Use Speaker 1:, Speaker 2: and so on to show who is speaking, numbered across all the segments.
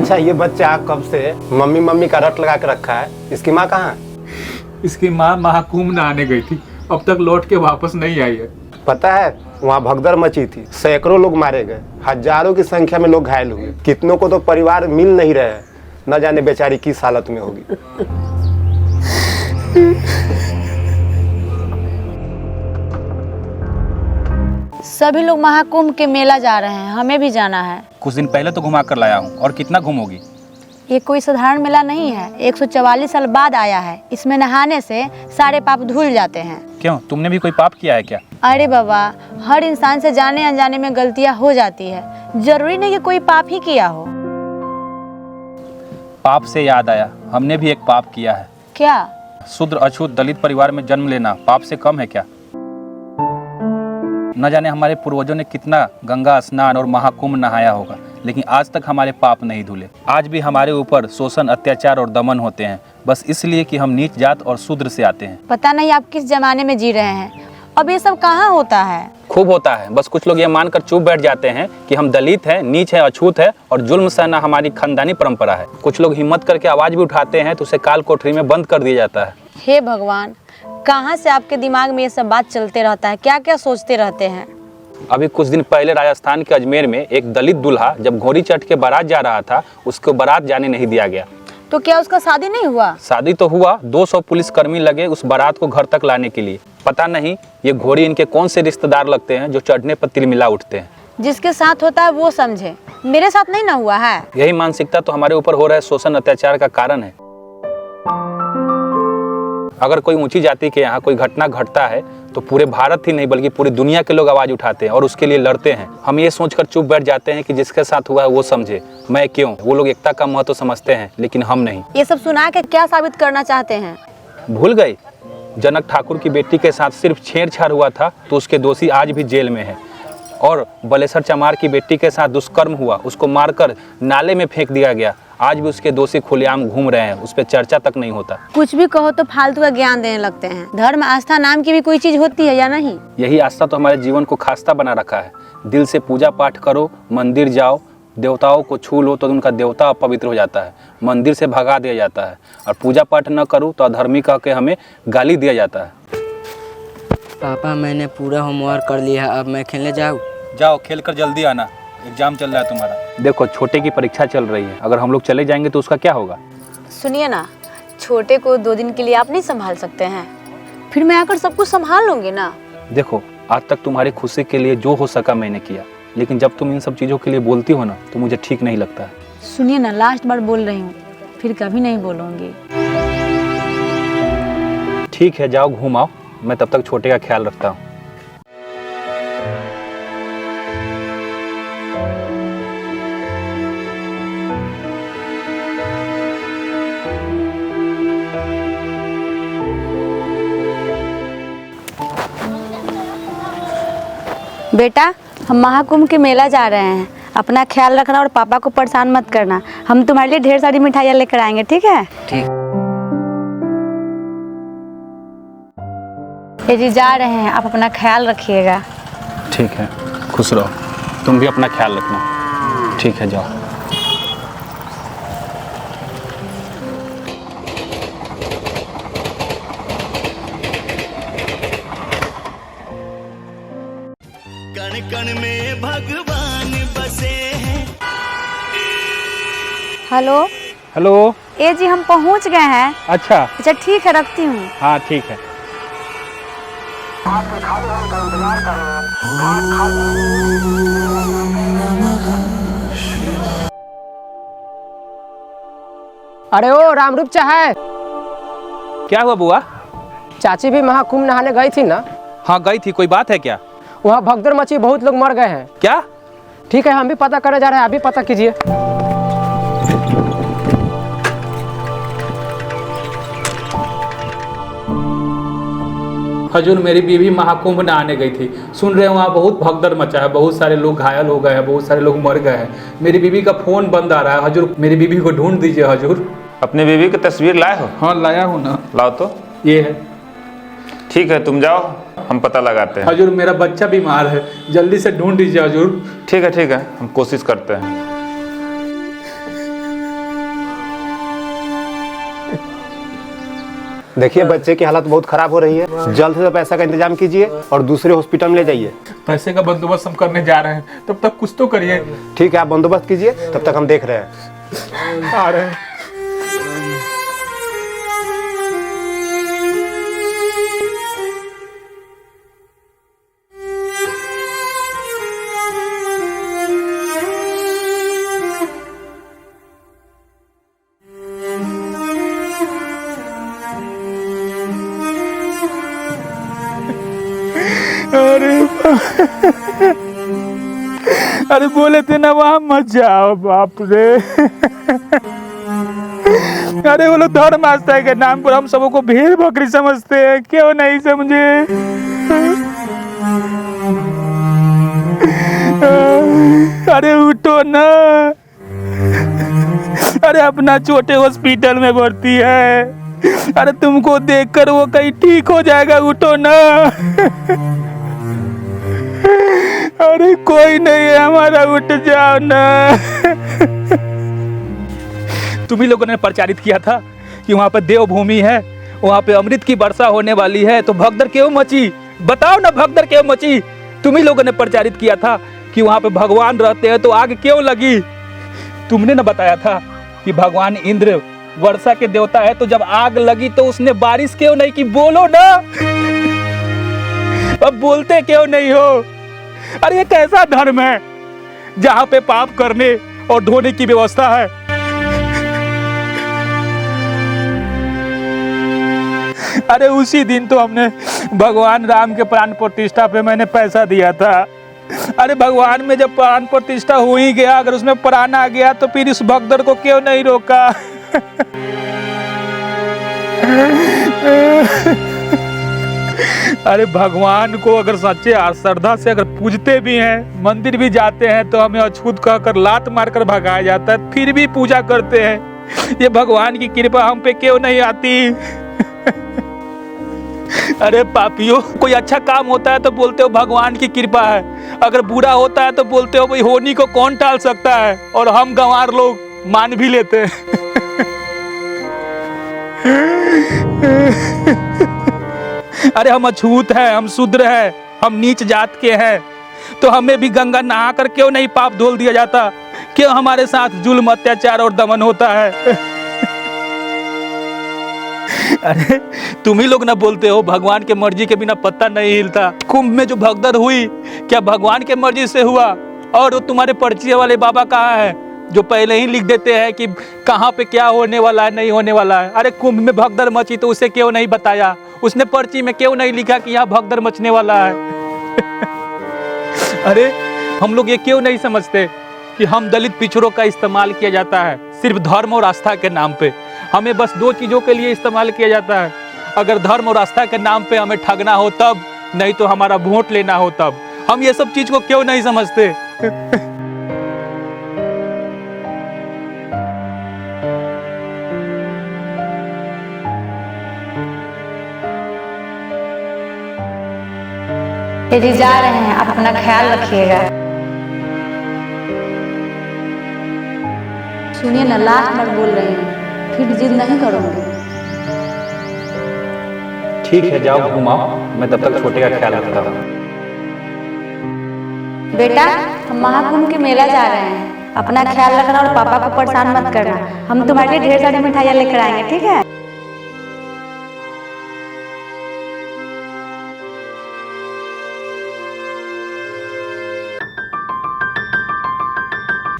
Speaker 1: अच्छा ये बच्चा कब से मम्मी मम्मी का रट लगा के रखा है? इसकी माँ कहाँ है?
Speaker 2: इसकी माँ महाकुंभ नहाने गई थी, अब तक लौट के वापस नहीं आई है।
Speaker 1: पता है वहाँ भगदड़ मची थी, सैकड़ों लोग मारे गए, हजारों की संख्या में लोग घायल हुए, कितनों को तो परिवार मिल नहीं रहे हैं, न जाने बेचारी किस हालत में होगी।
Speaker 3: सभी लोग महाकुंभ के मेला जा रहे हैं, हमें भी जाना है।
Speaker 4: कुछ दिन पहले तो घुमा कर लाया हूँ, और कितना घूमोगी?
Speaker 3: ये कोई साधारण मेला नहीं है, 144 साल बाद आया है। इसमें नहाने से सारे पाप धुल जाते हैं।
Speaker 4: क्यों, तुमने भी कोई पाप किया है क्या?
Speaker 3: अरे बाबा, हर इंसान से जाने अनजाने में गलतियां हो जाती है, जरूरी नहीं कि कोई पाप ही किया हो।
Speaker 4: पाप से याद आया, हमने भी एक पाप किया है।
Speaker 3: क्या?
Speaker 4: शूद्र अछूत दलित परिवार में जन्म लेना पाप से कम है क्या? न जाने हमारे पूर्वजों ने कितना गंगा स्नान और महाकुंभ नहाया होगा, लेकिन आज तक हमारे पाप नहीं धुले। आज भी हमारे ऊपर शोषण, अत्याचार और दमन होते हैं, बस इसलिए कि हम नीच जात और शूद्र से आते हैं।
Speaker 3: पता नहीं आप किस जमाने में जी रहे हैं, अब ये सब कहाँ होता है?
Speaker 4: खूब होता है, बस कुछ लोग ये मानकर चुप बैठ जाते हैं कि हम दलित हैं, नीच है, अछूत है और जुल्म सहना हमारी खानदानी परंपरा है। कुछ लोग हिम्मत करके आवाज भी उठाते हैं तो उसे काल कोठरी में बंद कर दिया जाता है।
Speaker 3: हे भगवान, कहाँ से आपके दिमाग में ये सब बात चलते रहता है? क्या क्या सोचते रहते हैं?
Speaker 4: अभी कुछ दिन पहले राजस्थान के अजमेर में एक दलित दूल्हा जब घोड़ी चढ़ के बारात जा रहा था, उसको बारात जाने नहीं दिया गया।
Speaker 3: तो क्या उसका शादी नहीं हुआ?
Speaker 4: शादी तो हुआ, 200 पुलिसकर्मी लगे उस बारात को घर तक लाने के लिए। पता नहीं ये घोड़ी इनके कौन से रिश्तेदार लगते हैं जो चढ़ने पर तिलमिला उठते हैं।
Speaker 3: जिसके साथ होता है वो समझे, मेरे साथ नहीं ना हुआ है।
Speaker 4: यही मानसिकता तो हमारे ऊपर हो रहा है शोषण अत्याचार का कारण है। अगर कोई ऊंची जाति के यहाँ कोई घटना घटता है तो पूरे भारत ही नहीं बल्कि पूरी दुनिया के लोग आवाज उठाते हैं और उसके लिए लड़ते हैं। हम ये सोचकर चुप बैठ जाते हैं कि जिसके साथ हुआ है वो समझे, मैं क्यों। वो लोग एकता का महत्व समझते हैं लेकिन हम नहीं।
Speaker 3: ये सब सुना के क्या साबित करना चाहते हैं?
Speaker 4: भूल गए, जनक ठाकुर की बेटी के साथ सिर्फ छेड़छाड़ हुआ था तो उसके दोषी आज भी जेल में है, और बलेसर चमार की बेटी के साथ दुष्कर्म हुआ, उसको मारकर नाले में फेंक दिया गया, आज भी उसके दोषी खुलेआम घूम रहे हैं, उस पर चर्चा तक नहीं होता।
Speaker 3: कुछ भी कहो तो फालतू का ज्ञान देने लगते हैं। धर्म आस्था नाम की भी कोई चीज होती है या नहीं?
Speaker 4: यही आस्था तो हमारे जीवन को खास्ता बना रखा है। दिल से पूजा पाठ करो, मंदिर जाओ, देवताओं को छू लो तो उनका देवता अपवित्र हो जाता है, मंदिर से भगा दिया जाता है, और पूजा पाठ न करो तो अधर्मी कह के हमें गाली दिया जाता है।
Speaker 5: पापा, मैंने पूरा होमवर्क कर लिया, अब मैं खेलने जाऊँ?
Speaker 4: जाओ, खेल कर जल्दी आना, एग्जाम चल रहा है तुम्हारा। देखो, छोटे की परीक्षा चल रही है, अगर हम लोग चले जाएंगे तो उसका क्या होगा?
Speaker 3: सुनिए ना, छोटे को 2 दिन के लिए आप नहीं संभाल सकते हैं? फिर मैं आकर सब कुछ संभाल लूंगी ना।
Speaker 4: देखो, आज तक तुम्हारी खुशी के लिए जो हो सका मैंने किया, लेकिन जब तुम इन सब चीज़ों के लिए बोलती हो ना तो मुझे ठीक नहीं लगता है।
Speaker 3: सुनिए ना, लास्ट बार बोल रही हूँ, फिर कभी नहीं बोलूँगी।
Speaker 4: ठीक है, जाओ घूम आओ, मैं तब तक छोटे का ख्याल रखता हूँ।
Speaker 3: बेटा, हम महाकुंभ के मेला जा रहे हैं, अपना ख्याल रखना और पापा को परेशान मत करना। हम तुम्हारे लिए ढेर सारी मिठाइयाँ लेकर आएंगे, ठीक है?
Speaker 5: ठीक।
Speaker 3: ये जी जा रहे हैं, आप अपना ख्याल रखिएगा।
Speaker 4: ठीक है, खुश रहो, तुम भी अपना ख्याल रखना। ठीक है, जाओ।
Speaker 6: कण कण में भगवान बसे हैं।
Speaker 3: Hello
Speaker 4: hello.
Speaker 3: ए जी, हम पहुंच गए हैं।
Speaker 4: अच्छा
Speaker 3: ठीक है, रखती हूँ।
Speaker 4: हाँ ठीक है।
Speaker 7: अरे ओ रामरूप चाहे,
Speaker 4: क्या हुआ बुआ?
Speaker 7: चाची भी महाकुंभ नहाने गई थी ना?
Speaker 4: हाँ गई थी, कोई बात है क्या?
Speaker 7: वहाँ भगदड़ मची, बहुत लोग मर गए हैं।
Speaker 4: क्या?
Speaker 7: ठीक है, हम भी पता करने जा रहे हैं, अभी पता कीजिए।
Speaker 2: हजूर, मेरी बीवी महाकुंभ नहाने गई थी, सुन रहे हो वहाँ बहुत भगदड़ मचा है, बहुत सारे लोग घायल हो गए हैं, बहुत सारे लोग मर गए हैं। मेरी बीवी का फोन बंद आ रहा है, हजूर मेरी बीवी को ढूंढ दीजिए हजूर।
Speaker 8: अपने बीवी की तस्वीर लाए हो?
Speaker 2: हाँ लाया हूँ ना।
Speaker 8: लाओ तो।
Speaker 2: ये है।
Speaker 8: ठीक है, तुम जाओ, हम पता लगाते हैं।
Speaker 2: हजूर मेरा बच्चा बीमार है, जल्दी से ढूंढ दीजिए हजूर।
Speaker 8: ठीक है, हम कोशिश करते हैं।
Speaker 1: देखिए बच्चे की हालत बहुत खराब हो रही है, जल्द से पैसा का इंतजाम कीजिए और दूसरे हॉस्पिटल में ले जाइए।
Speaker 2: पैसे का बंदोबस्त हम करने जा रहे हैं, तब तक कुछ तो करिए।
Speaker 1: ठीक है, आप बंदोबस्त कीजिए, तब तक हम देख रहे हैं।
Speaker 2: आ रहे हैं। अरे बोले थे ना वहां मत जाओ, बाप रे। अरे वो लोग धर्म आस्था के नाम पर हम सबको भेड़ बकरी समझते हैं, क्यों नहीं समझे? अरे उठो ना, अरे अपना छोटे हॉस्पिटल में भर्ती है, अरे तुमको देखकर वो कहीं ठीक हो जाएगा, उठो ना। अरे कोई नहीं है हमारा, उठ जाओ ना। तुम्ही लोगों ने प्रचारित किया था कि वहाँ पे देवभूमि है, वहाँ पे अमृत की वर्षा होने वाली है, तो भगदड़ क्यों मची? बताओ ना, भगदड़ क्यों मची? तुम्ही लोगों ने प्रचारित किया था कि वहाँ पे भगवान रहते हैं, तो आग क्यों लगी? तुमने ना बताया था कि भगवान इंद्र वर्षा के देवता है, तो जब आग लगी तो उसने बारिश क्यों नहीं की? बोलो ना, अब बोलते क्यों नहीं हो? अरे ये कैसा धर्म है जहाँ पे पाप करने और धोने की व्यवस्था है? अरे उसी दिन तो हमने भगवान राम के प्राण प्रतिष्ठा पे मैंने पैसा दिया था। अरे भगवान में जब प्राण प्रतिष्ठा हो ही गया, अगर उसमें प्राण आ गया तो फिर इस भगदड़ को क्यों नहीं रोका? अरे भगवान को अगर सच्चे श्रद्धा से अगर पूजते भी हैं, मंदिर भी जाते हैं, तो हमें अछूत कहकर लात मारकर भगाया जाता है, फिर भी पूजा करते हैं। ये भगवान की कृपा हम पे क्यों नहीं आती? अरे पापियों, कोई अच्छा काम होता है तो बोलते हो भगवान की कृपा है, अगर बुरा होता है तो बोलते हो भाई होनी को कौन टाल सकता है, और हम गंवार लोग मान भी लेते हैं। अरे हम अछूत हैं, हम शूद्र हैं, हम नीच जात के हैं, तो हमें भी गंगा नहा कर क्यों नहीं पाप धोल दिया जाता? क्यों हमारे साथ जुल्म, अत्याचार और दमन होता है? अरे तुम ही लोग ना बोलते हो भगवान के मर्जी के बिना पत्ता नहीं हिलता। कुंभ में जो भगदड़ हुई, क्या भगवान के मर्जी से हुआ? और वो तुम्हारे परिचय वाले बाबा कहाँ है जो पहले ही लिख देते हैं कि कहाँ पे क्या होने वाला है, नहीं होने वाला है? अरे कुंभ में भगदड़ मची तो उसे क्यों नहीं बताया? उसने पर्ची में क्यों नहीं लिखा कि यहाँ भगदड़ मचने वाला है? अरे हम लोग ये क्यों नहीं समझते कि हम दलित पिछड़ों का इस्तेमाल किया जाता है सिर्फ धर्म और आस्था के नाम पे? हमें बस दो चीज़ों के लिए इस्तेमाल किया जाता है, अगर धर्म और आस्था के नाम पे हमें ठगना हो तब, नहीं तो हमारा वोट लेना हो तब। हम ये सब चीज़ को क्यों नहीं समझते?
Speaker 3: यदि जा रहे हैं, आप अपना ख्याल रखिएगा। सुनिए ना, लास्ट बार बोल रही हूँ, फिर जिद नहीं करूँगी।
Speaker 4: ठीक है, जाओ घुमाओ, मैं तब तक छोटे का ख्याल रखता हूँ।
Speaker 3: बेटा, हम महाकुंभ के मेला जा रहे हैं, अपना ख्याल रखना और पापा को परेशान मत करना। हम तुम्हारे लिए ढेर सारी मिठाइयाँ लेकर आएंगे, ठीक है?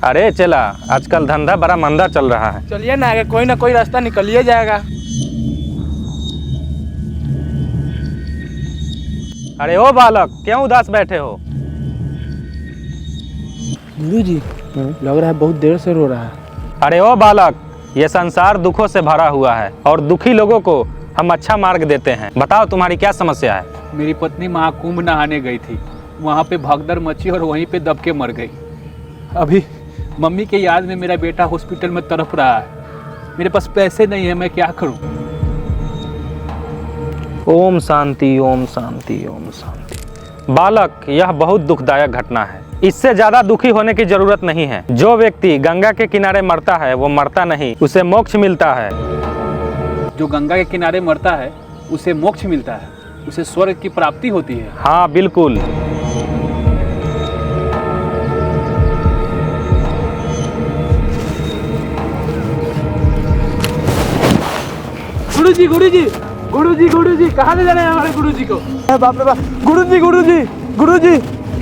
Speaker 4: अरे चला, आजकल धंधा बड़ा मंदा चल रहा है।
Speaker 7: चलिए ना आगे, कोई ना कोई रास्ता निकलिए जाएगा।
Speaker 4: अरे ओ बालक, क्यों उदास बैठे हो?
Speaker 7: गुरुजी, लग रहा है बहुत देर से रो रहा है।
Speaker 4: अरे ओ बालक, ये संसार दुखों से भरा हुआ है और दुखी लोगों को हम अच्छा मार्ग देते हैं। बताओ तुम्हारी क्या समस्या है?
Speaker 2: मेरी पत्नी महाकुंभ नहाने गई थी, वहाँ पे भगदड़ मची और वहीं पे दब के मर गई। अभी मम्मी के याद में मेरा बेटा हॉस्पिटल में तड़प रहा है, मेरे पास पैसे नहीं है, मैं क्या करूं?
Speaker 4: ओम शांति, ओम शांति, ओम शांति। बालक, यह बहुत दुखदायक घटना है, इससे ज्यादा दुखी होने की जरूरत नहीं है। जो व्यक्ति गंगा के किनारे मरता है वो मरता नहीं, उसे मोक्ष मिलता है।
Speaker 2: जो गंगा के किनारे मरता है उसे मोक्ष मिलता है, उसे स्वर्ग की प्राप्ति होती है।
Speaker 4: हाँ बिल्कुल।
Speaker 7: गुरुजी गुरुजी गुरुजी गुरुजी कहाँ ले जा रहे हैं हमारे गुरुजी को? बाप रे बाप, गुरुजी गुरुजी गुरुजी,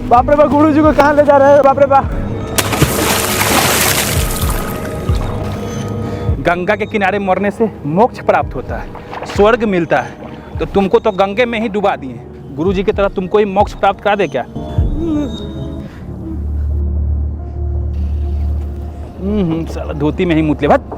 Speaker 7: बाप रे बाप, गुरुजी को कहाँ ले जा रहे हैं? बाप रे बाप।
Speaker 2: गंगा के किनारे मरने से मोक्ष प्राप्त होता है, स्वर्ग मिलता है। तो तुमको तो गंगे में ही डुबा दिए, गुरुजी की तरह तुमको ही मोक्ष प्राप्त करा दे क्या? साला धोती में ही मुतले भत।